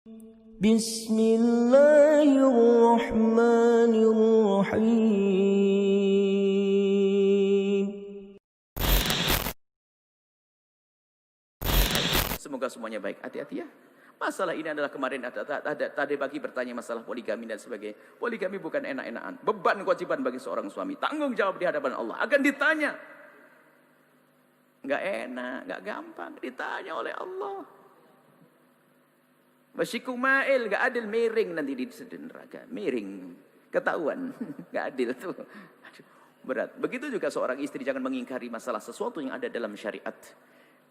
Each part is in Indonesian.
Bismillahirrahmanirrahim. Semoga semuanya baik. Hati-hati ya. Masalah ini adalah kemarin tadi pagi bertanya masalah poligami dan sebagainya. Poligami bukan enak-enakan. Beban kewajiban bagi seorang suami. Tanggung jawab di hadapan Allah. Akan ditanya. Enggak enak, enggak gampang. Ditanya oleh Allah. Wasyikum ma'il, enggak adil, miring nanti di neraka. Miring. Ketahuan. Enggak adil tuh. Aduh, berat. Begitu juga seorang istri jangan mengingkari masalah sesuatu yang ada dalam syariat.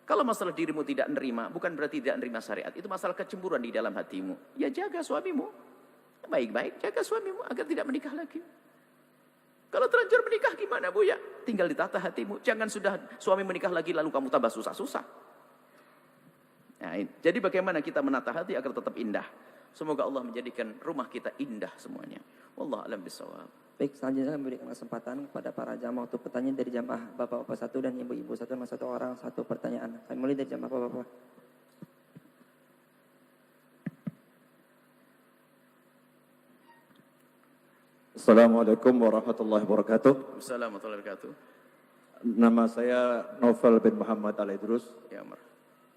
Kalau masalah dirimu tidak nerima, bukan berarti tidak nerima syariat. Itu masalah kecemburuan di dalam hatimu. Ya jaga suamimu. Baik-baik, jaga suamimu agar tidak menikah lagi. Kalau terlanjur menikah gimana Bu ya? Tinggal ditata hatimu. Jangan sudah suami menikah lagi lalu kamu tambah susah-susah. Nah, jadi bagaimana kita menata hati agar tetap indah. Semoga Allah menjadikan rumah kita indah semuanya. Wallahu a'lam bishawab. Baik, selanjutnya kami berikan kesempatan kepada para jamaah untuk pertanyaan dari jamaah bapak-bapak satu dan ibu-ibu satu, sama satu orang satu pertanyaan. Kami mulai dari jamaah bapak-bapak. Assalamualaikum warahmatullahi wabarakatuh. Assalamualaikum warahmatullahi wabarakatuh. Nama saya Novel bin Muhammad Al-Idrus. Ya, Mar.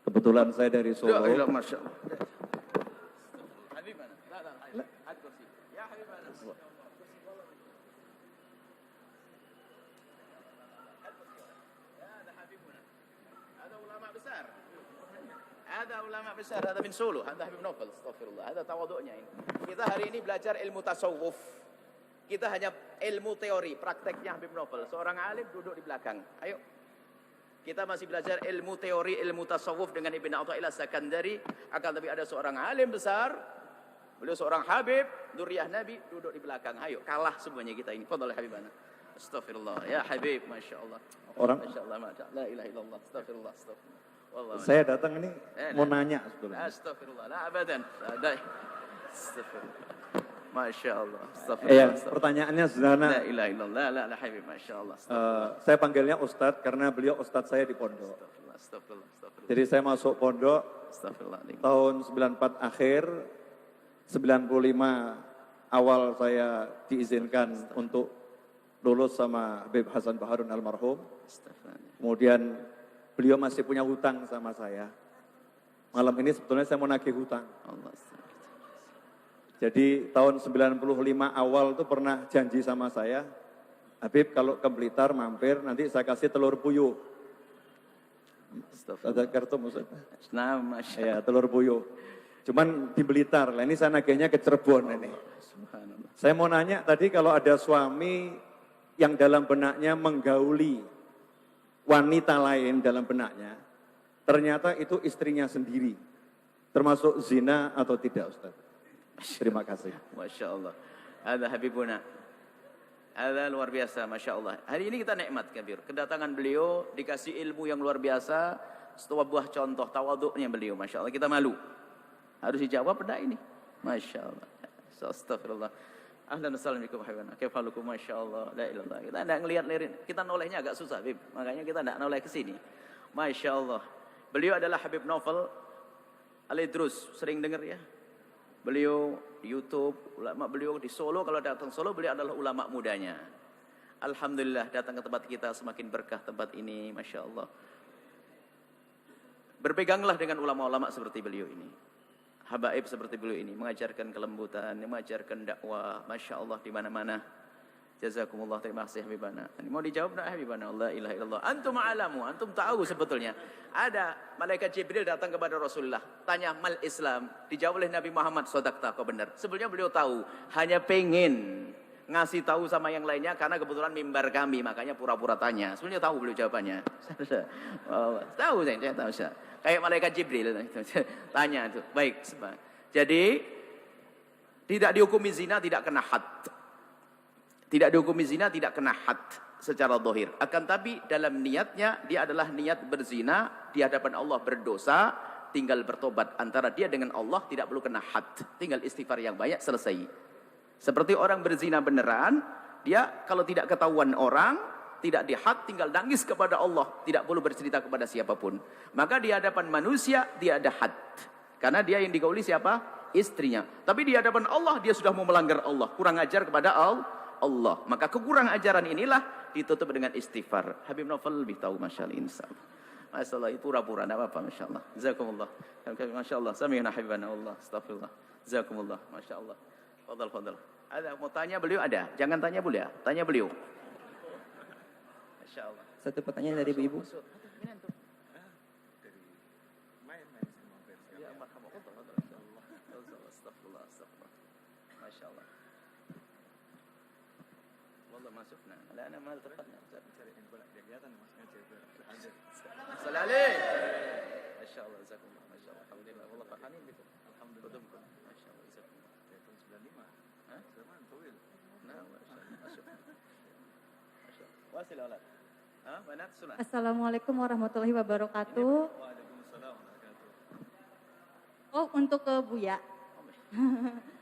Kebetulan saya dari Solo. Ya, Masya Allah. Habibana. La. Ad kursi. Ya, Habibana. Ada ulama besar, ada min Solo, ada Habib Novel, astagfirullah, ada tawaduknya ini. Kita hari ini belajar ilmu tasawuf. Kita hanya ilmu teori, prakteknya Habib Novel. Seorang alim duduk di belakang. Ayo. Kita masih belajar ilmu teori, ilmu tasawuf dengan Ibn Athaillah Sakandari. Akan tapi ada seorang alim besar, beliau seorang Habib, Duriyah Nabi, duduk di belakang. Ayo, kalah semuanya kita ini. Fadhal Habibana. Astagfirullah, ya Habib, Masya Allah. Orang, Masya Allah, Masya Allah, la ilaha illallah, astagfirullah, astagfirullah. Wallah, saya datang ini mau nanya sebetulnya. Astagfirullah, la abadan. Astagfirullah. Masya Allah, Iya, astagfirullah. pertanyaannya sederhana. La ilaha illallah, la Habib, Masya Allah. Saya panggilnya Ustadz karena beliau Ustadz saya di pondok. Astagfirullah, astagfirullah. Jadi saya masuk pondok Astagfirullah. tahun 94 akhir, 95 awal saya diizinkan untuk lulus sama Habib Hasan Baharun almarhum. Kemudian beliau masih punya hutang sama saya. Malam ini sebetulnya saya mau nagih hutang. Jadi tahun 95 awal itu pernah janji sama saya, Habib kalau ke Blitar mampir nanti saya kasih telur puyuh. Ada kartu maksudnya? Nah, Masya Ya, telur puyuh. Cuman di Blitar, lah ini saya nagihnya ke Cirebon ini. Subhanallah. Saya mau nanya tadi kalau ada suami yang dalam benaknya menggauli wanita lain dalam benaknya, ternyata itu istrinya sendiri. Termasuk zina atau tidak, Ustaz? Terima kasih. Masya Allah. Ada Habibuna. Ada luar biasa, Masya Allah. Hari ini kita nikmat kabir. Kedatangan beliau, dikasih ilmu yang luar biasa. Setelah buah contoh tawaduknya beliau, Masya Allah. Kita malu. Harus dijawab pada ini. Masya Allah. Astagfirullah. Ahlan assalamualaikum habibana. Kaifalukum, Masya Allah. La ilallah. Kita tidak ngelihat-lihat. Kita nolehnya agak susah, Habib. Makanya kita tidak noleh ke sini. Masya Allah. Beliau adalah Habib Novel Al-Idrus. Sering dengar ya? Beliau di YouTube, ulama beliau di Solo, kalau datang Solo beliau adalah ulama mudanya. Alhamdulillah datang ke tempat kita semakin berkah tempat ini, Masya Allah. Berpeganglah dengan ulama-ulama seperti beliau ini. Habaib seperti beliau ini, mengajarkan kelembutan, mengajarkan dakwah, Masya Allah di mana-mana. Jazakumullah, terima kasih Habibana. Mau dijawab nak Habibana? La ilaha illallah. Antum a'lamu, antum tahu sebetulnya. Ada malaikat Jibril datang kepada Rasulullah, tanya mal Islam, dijawab oleh Nabi Muhammad, sodakta kau benar. Sebetulnya beliau tahu, hanya pengen ngasih tahu sama yang lainnya karena kebetulan mimbar kami, makanya pura-pura tanya. Sebenarnya tahu beliau jawabannya. Tahu saya tahu saya. Kayak malaikat Jibril tanya itu. Baik, jadi tidak dihukumi zina, tidak kena had. Tidak dihukumi zina, tidak kena had secara zahir. Akan tapi dalam niatnya, dia adalah niat berzina, di hadapan Allah berdosa, tinggal bertobat. Antara dia dengan Allah tidak perlu kena had. Tinggal istighfar yang banyak, selesai. Seperti orang berzina beneran, dia kalau tidak ketahuan orang, tidak dihad, tinggal nangis kepada Allah. Tidak perlu bercerita kepada siapapun. Maka di hadapan manusia, dia ada had. Karena dia yang digauli siapa? istrinya. Tapi di hadapan Allah dia sudah mau melanggar Allah, kurang ajar kepada Allah. Maka kekurang ajaran inilah ditutup dengan istighfar. Habib Naufal lebih tahu masyaallah insyaallah. Masalah itu pura-pura, tidak apa-apa, Masya Allah. Jazakumullah. Masya Allah. Sami'na habibana Allah. Astagfirullah. Jazakumullah. Masya Allah. Fadal. Ada mau tanya beliau ada? Jangan tanya beliau. Tanya beliau. Masya Allah. Satu pertanyaan dari ibu-ibu. Masya Allah. Wallah masuk. Nah, ana mal taqadna. Salale. Masya Allah, jazakumullah. Masya Allah, alhamdulillah. Wallah farhanin bikum. Alhamdulillah. Masya Allah, jazakumullah. Tahun 95. Hah? Zaman tawil. Nah, masya Allah. Masya Allah. Wasil aulad. Hah? Banat sunnah. Assalamualaikum warahmatullahi wabarakatuh. Waalaikumsalam warahmatullahi wabarakatuh. Oh, untuk ke Buya.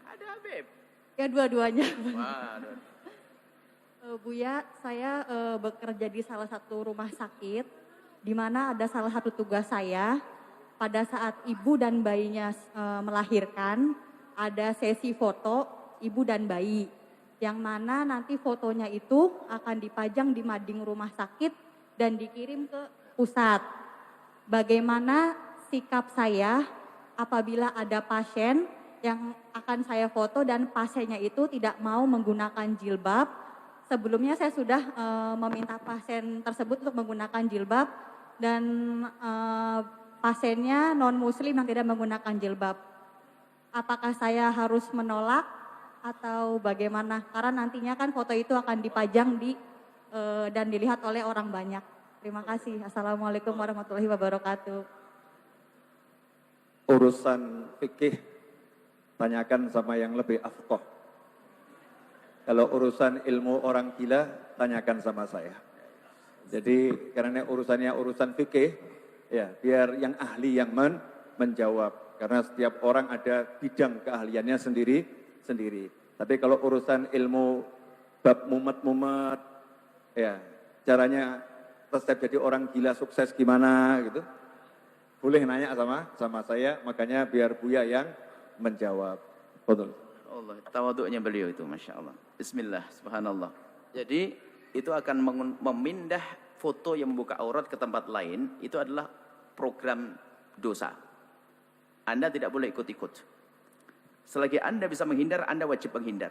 Ada Habib. Ya dua-duanya. Waduh. Buya, saya bekerja di salah satu rumah sakit, di mana ada salah satu tugas saya pada saat ibu dan bayinya melahirkan, ada sesi foto ibu dan bayi, yang mana nanti fotonya itu akan dipajang di mading rumah sakit dan dikirim ke pusat. Bagaimana sikap saya apabila ada pasien yang akan saya foto dan pasiennya itu tidak mau menggunakan jilbab? Sebelumnya saya sudah meminta pasien tersebut untuk menggunakan jilbab dan pasiennya non-muslim yang tidak menggunakan jilbab. Apakah saya harus menolak atau bagaimana? Karena nantinya kan foto itu akan dipajang dan dilihat oleh orang banyak. Terima kasih. Assalamualaikum warahmatullahi wabarakatuh. Urusan fikih tanyakan sama yang lebih afqah. Kalau urusan ilmu orang gila, tanyakan sama saya. Jadi karena urusannya urusan fikih, ya biar yang ahli yang menjawab. Karena setiap orang ada bidang keahliannya sendiri. Tapi kalau urusan ilmu bab mumet, ya caranya tetap jadi orang gila sukses gimana gitu, boleh nanya sama saya. Makanya biar Buya yang menjawab. Betul. Allah, tawaduknya beliau itu, Masya Allah. Bismillah, subhanallah. Jadi, itu akan memindah foto yang membuka aurat ke tempat lain, itu adalah program dosa. Anda tidak boleh ikut-ikut. Selagi Anda bisa menghindar, Anda wajib menghindar.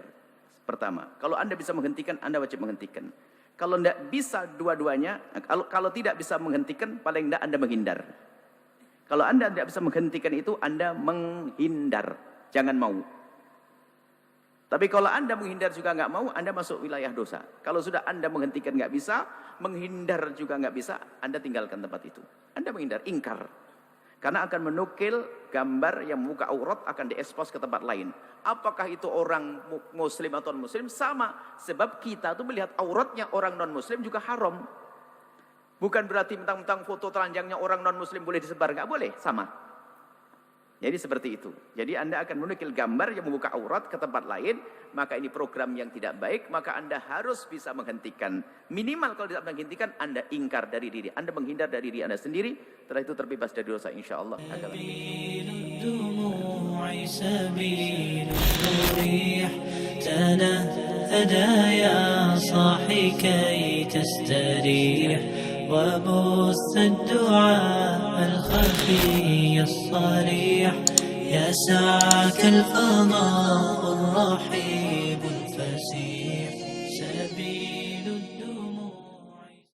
Pertama, kalau Anda bisa menghentikan, Anda wajib menghentikan. Kalau tidak bisa dua-duanya, kalau tidak bisa menghentikan, paling tidak Anda menghindar. Kalau Anda tidak bisa menghentikan itu, Anda menghindar. Jangan mau. Tapi kalau Anda menghindar juga nggak mau, Anda masuk wilayah dosa. Kalau sudah Anda menghentikan nggak bisa, menghindar juga nggak bisa, Anda tinggalkan tempat itu. Anda menghindar, ingkar. Karena akan menukil gambar yang membuka aurat akan diekspos ke tempat lain. Apakah itu orang muslim atau non-muslim? Sama. Sebab kita tuh melihat auratnya orang non-muslim juga haram. Bukan berarti mentang-mentang foto telanjangnya orang non-muslim boleh disebar. Nggak boleh, sama. Jadi seperti itu. Jadi Anda akan menukil gambar yang membuka aurat ke tempat lain, maka ini program yang tidak baik, maka Anda harus bisa menghentikan. Minimal kalau tidak menghentikan, Anda ingkar dari diri. Anda menghindar dari diri Anda sendiri, setelah itu terbebas dari dosa insyaAllah. وبث الدعاء الخفي الصريح يسعك الفضاء الرحيم